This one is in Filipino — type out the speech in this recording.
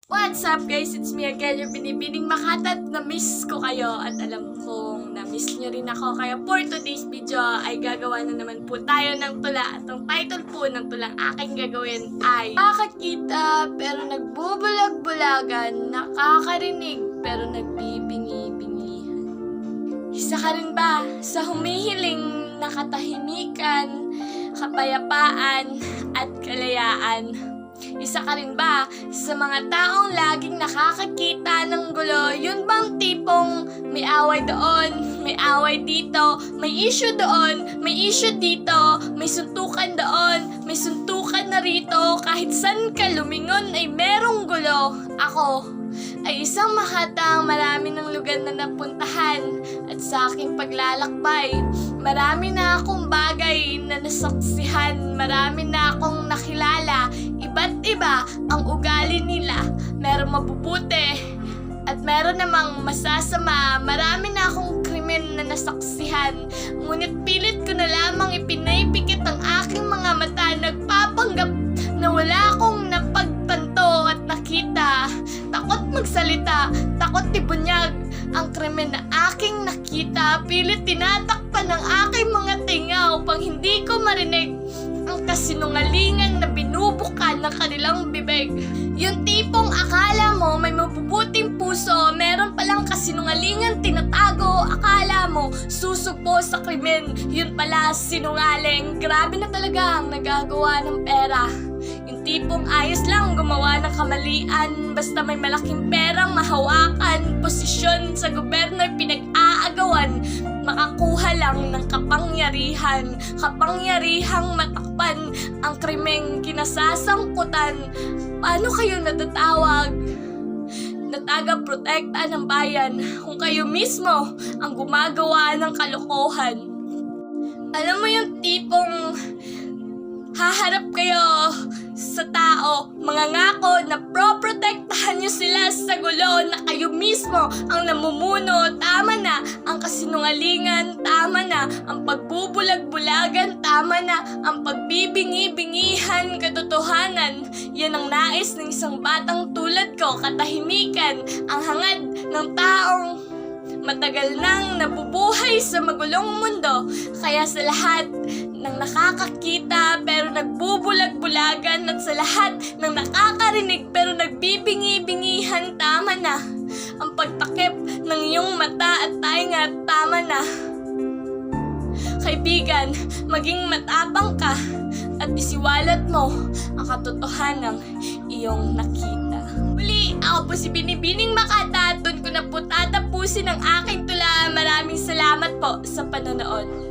What's up guys? It's me again, your binibining Makata at na-miss ko kayo at alam kong na-miss nyo rin ako. Kaya for today's video ay gagawa na naman po tayo ng tula. At ang title po ng tulang aking gagawin ay nakakakita pero nagbubulag-bulagan, nakakarinig pero nagbibingi-bingihan. Isa ka rin ba sa humihiling na katahimikan, kapayapaan at kalayaan? Isa ka rin ba sa mga taong laging nakakakita ng gulo? Yun bang tipong may away doon, may away dito, may issue doon, may issue dito, may suntukan doon, may suntukan na rito, kahit saan ka lumingon ay merong gulo? Ako ay isang Makatang marami ng lugar na napuntahan at sa aking paglalakbay, marami na akong bagay na nasaksihan, marami na akong nakilala, iba't iba ang ugali nila, merong mabubuti at meron namang masasama, marami na akong krimen na nasaksihan, ngunit pilit ko na lamang ipinaypikit ang aking mga mata, nagpapanggap na wala akong napagtanto at nakita. Takot magsalita, takot ibunyag ang krimen na aking nakita. Pilit tinatakpan ng aking mga tinga upang hindi ko marinig ang kasinungalingan na binubukan ng kanilang bibig. Yung tipong akala mo may mabubuting puso, meron palang kasinungalingan tinatago. Akala mo susugpo sa krimen, yun pala sinungaling. Grabe na talaga ang nagagawa ng pera. Yung tipong ayos lang gumawa ng kamalian, basta may malaking perang mahawakan, posisyon sa gobyerno ay pinag-aagawan, makakuha lang ng kapangyarihan, kapangyarihang matakpan ang krimeng kinasasangkutan. Paano kayo natatawag na taga-protekta ng bayan kung kayo mismo ang gumagawa ng kalokohan? Alam mo yung tipong haharap kayo sa tao, mangangako na pro-protektahan nyo sila sa gulo na kayo mismo ang namumuno. Tama na ang kasinungalingan, tama na ang pagbubulag-bulagan, tama na ang pagbibingi-bingihan katotohanan. Yan ang nais ng isang batang tulad ko, katahimikan, ang hangad ng taong matagal nang nabubuhay sa magulong mundo. Kaya sa lahat ng nakakakita pero nagbubulag-bulagan at sa lahat ng nakakarinig pero nagbibingi-bingihan, tama na ang pagtakip ng iyong mata at tainga, tama na. Kaibigan, maging matapang ka at isiwalat mo ang katotohanang iyong nakita. Muli, ako po si Binibining Makata. Doon ko na po tatapusin ang aking tula. Maraming salamat po sa panonood.